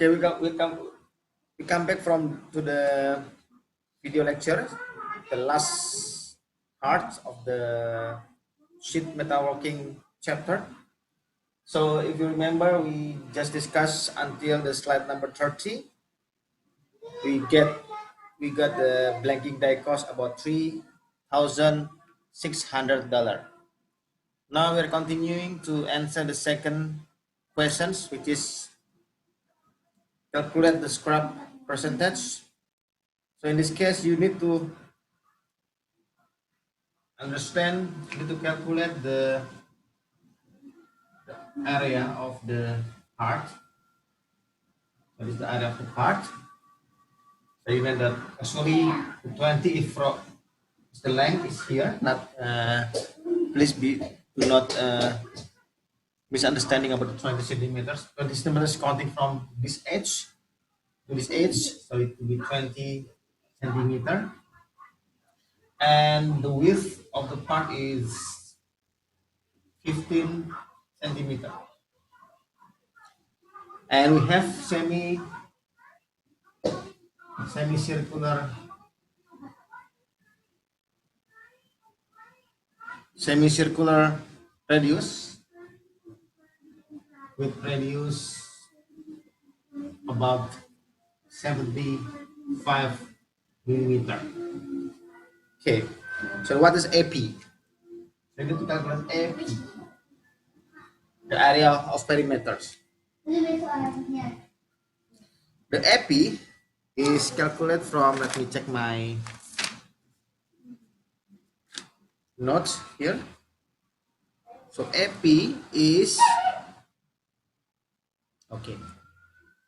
Okay, we come back from to the video lecture, the last part of the sheet metalworking chapter. So if you remember, we just discussed until the slide number 30. We get we got the blanking die cost about $3,600. Now we're continuing to answer the second questions, which is calculate the scrap percentage. So in this case, you need to understand, you need to calculate the area of the part. What is the area of the part? So you know that actually 20 if the length is here, not please do not misunderstanding about the 20 centimeters. 20 centimeters counting from this edge to this edge, so it will be 20 centimeter. And the width of the part is 15 centimeter. And we have semicircular radius with radius about 75 millimeter. Okay, so what is AP? We need to calculate AP, the area of perimeters. The AP is calculated from, let me check my notes here. So AP is, okay,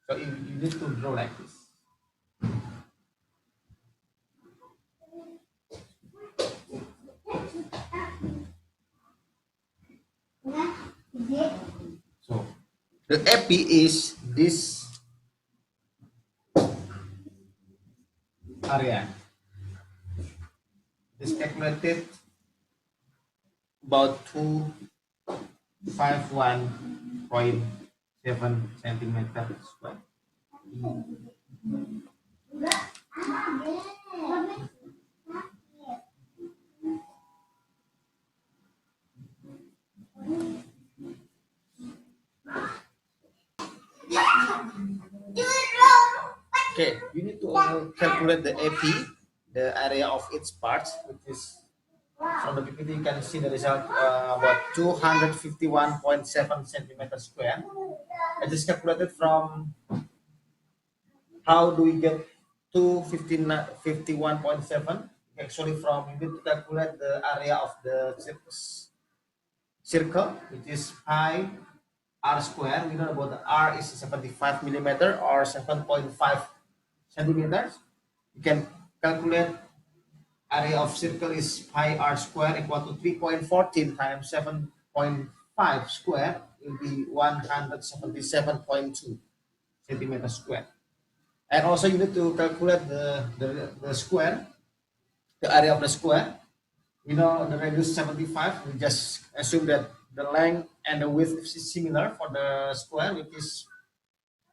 so you need to draw like this. So the AP is this area. It's calculated about 251.7 centimeters square. Okay, you need to calculate the AP, the area of each part, which is from the PPT you can see the result about 251.7 centimeters square. I just calculated from how do we get 251.7. Actually, from you need to calculate the area of the circle, which is pi r square. We know about the r is 75 millimeter or 7.5 centimeters. You can calculate area of circle is pi r square equal to 3.14 times 7.5 square will be 177.2 centimeters square. And also you need to calculate the square, the area of the square. We know the radius 75. We just assume that the length and the width is similar for the square, which is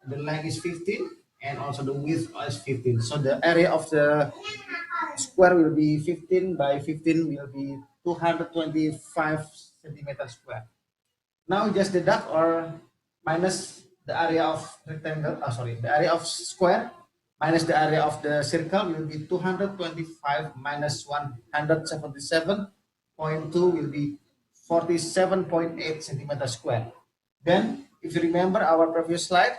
the length is 15 and also the width is 15. So the area of the square will be 15 by 15 will be 225 centimeters square. Now just deduct or minus the area of rectangle, the area of square minus the area of the circle will be 225 minus 177.2 will be 47.8 centimeters square. Then if you remember our previous slide,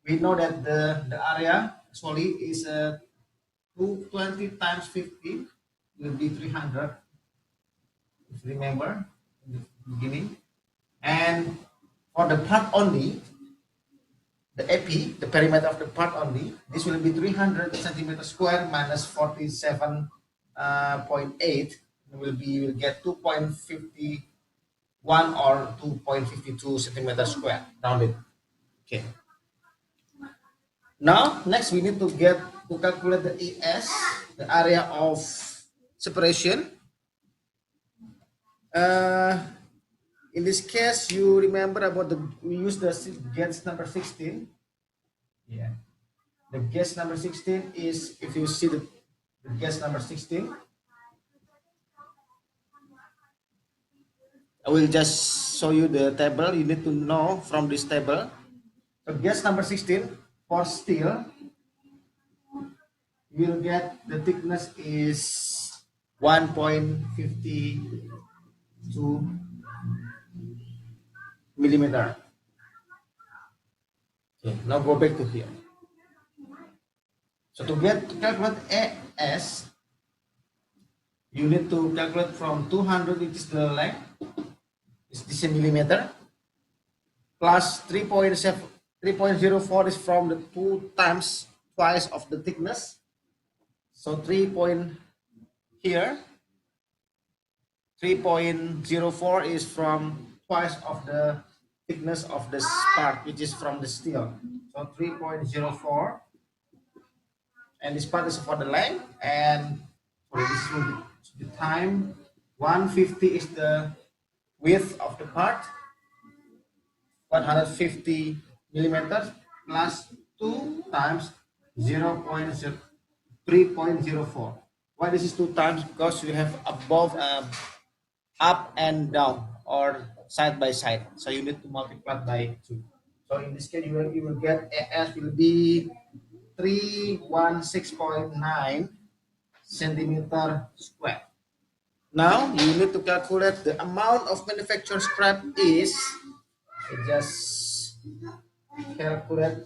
we know that the area actually is 220 times 50 will be 300, if you remember in the beginning. And for the part only, the AP, the perimeter of the part only, this will be 300 centimeters square minus 47.8 will get 2.51 or 2.52 centimeters square rounded. Okay. Now next we need to calculate the ES, the area of separation. In this case, you remember about we use the gauge number 16. Yeah. The guess number 16 is, if you see the guess number 16, I will just show you the table. You need to know from this table. So guess number 16 for steel, you will get the thickness is 1.52 millimeter. Okay, now go back to here. So to calculate AS, you need to calculate from 200, which is the length, is millimeter, plus 3.04 is from the twice of the thickness. So 3.04 is from twice of the thickness of the part, which is from the steel. So 3.04, and this part is for the length, and for this will be the time. 150 is the width of the part, 150 millimeters, plus 2 times 3.04. Why this is 2 times? Because we have above, up and down, or side by side, so you need to multiply by 2. So in this case, you will get AS will be 316.9 centimeter square. Now you need to calculate the amount of manufactured scrap is, just calculate.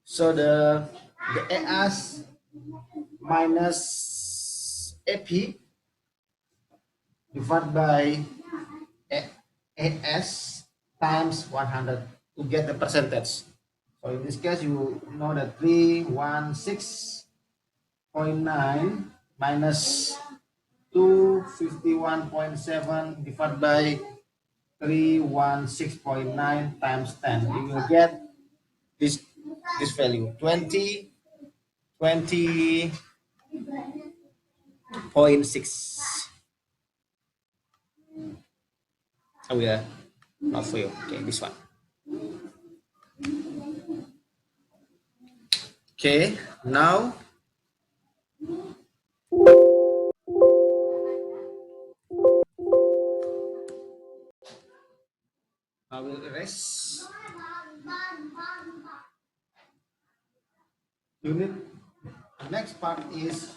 So the AS minus AP divided by AS times 100 to get the percentage. So in this case, you know that 316.9 minus 251.7 divided by 316.9 times 10. You will get this value, 20.6. I will not for you. Okay, this one. Okay, now I will erase. Unit. The next part is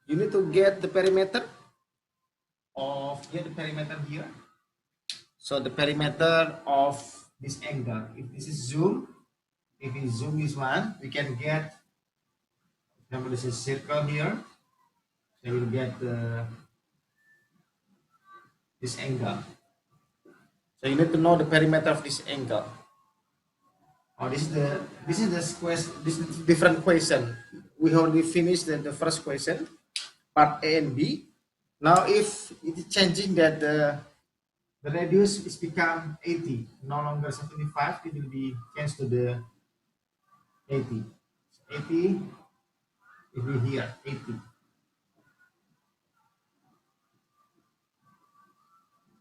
you need to get the perimeter here. So the perimeter of this angle, if this is zoom, if we zoom this one, we can get, remember this is circle here, so we will get this angle. So you need to know the perimeter of this angle. Oh, this is the question. This is different question. We already finished the first question, part A and B. Now, if it is changing that the radius is become 80, no longer 75, it will be changed to the 80. 80, it will be here 80.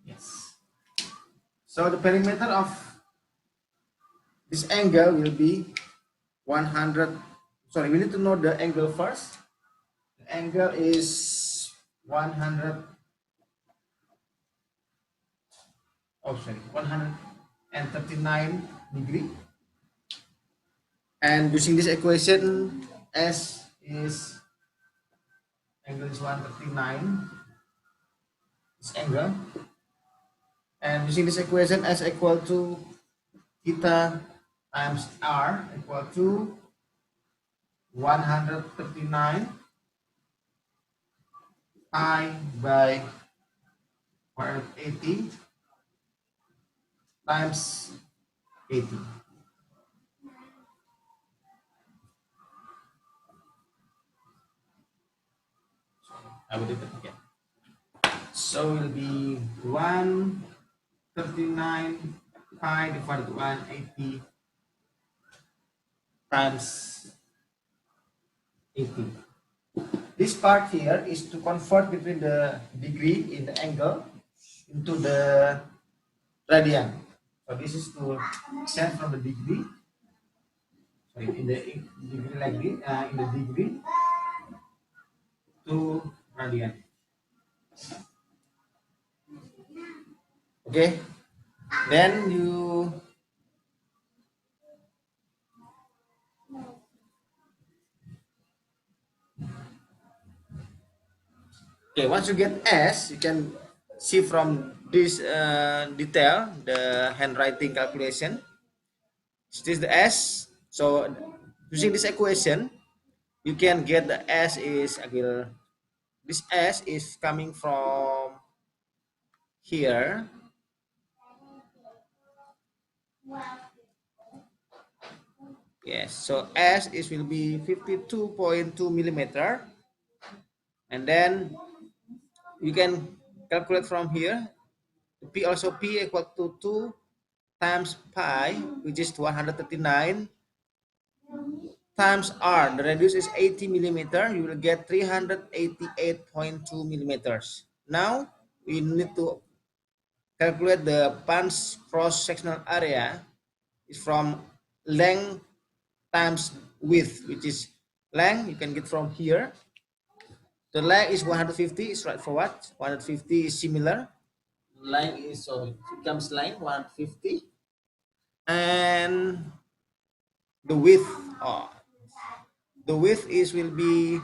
Yes. So the perimeter of this angle will be 100. Sorry, we need to know the angle first. The angle is 100. Oh, sorry, 139 degree. And using this equation, S is angle is 139. This angle. And using this equation, S equal to theta times R equal to 139 pi by 180 times 80. I will do that again. So it will be 139 pi divided by 180 times 80. this part here is to convert between the degree in the angle into the radian. So this is to extend from the degree, sorry, in the degree like this, in the degree to radian. Okay, then you once you get S, you can see from this detail the handwriting calculation. This is the S. So using this equation, you can get the S is this S is coming from here. Yes, so S is will be 52.2 millimeter, and then you can calculate from here. P also P equal to 2 times pi, which is 139, times R. The radius is 80 millimeter. You will get 388.2 millimeters. Now we need to calculate the punch cross-sectional area is from length times width, which is length you can get from here. The length is 150, is straightforward. 150 is similar. Length is, so it becomes length 150, and the width, is will be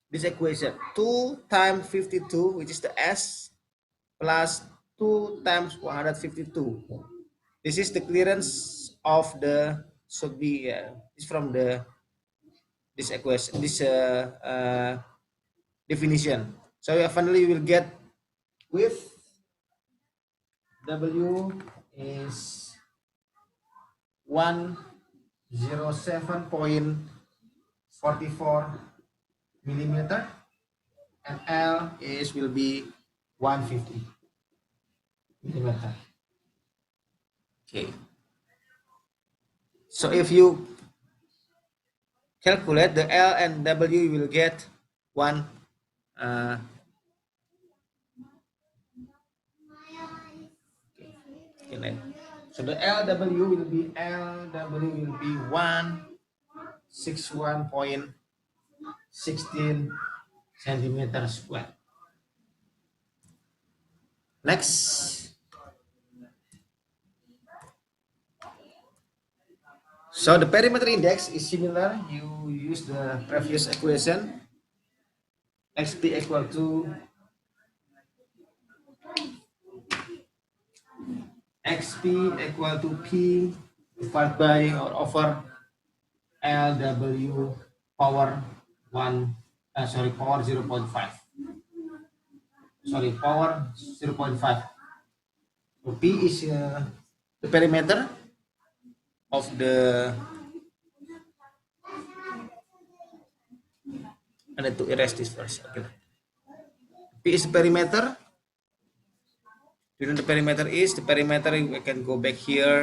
this equation, 2 times 52, which is the S, plus 2 times 152. This is the clearance of the, should be is from the this equation, this definition. So finally you will get width W is 107.44 millimeter, and L is will be 150 millimeter. Okay. So if you calculate the L and W, you will get one. So the LW will be 161.16 centimeters square. Next. So the perimeter index is similar. You use the previous equation. XP equal to XP equal to P divided by or over LW power 0.5. Sorry, power 0.5. So P is the perimeter of the. I need to erase this first. Okay. P is the perimeter. You know the perimeter is, we can go back here.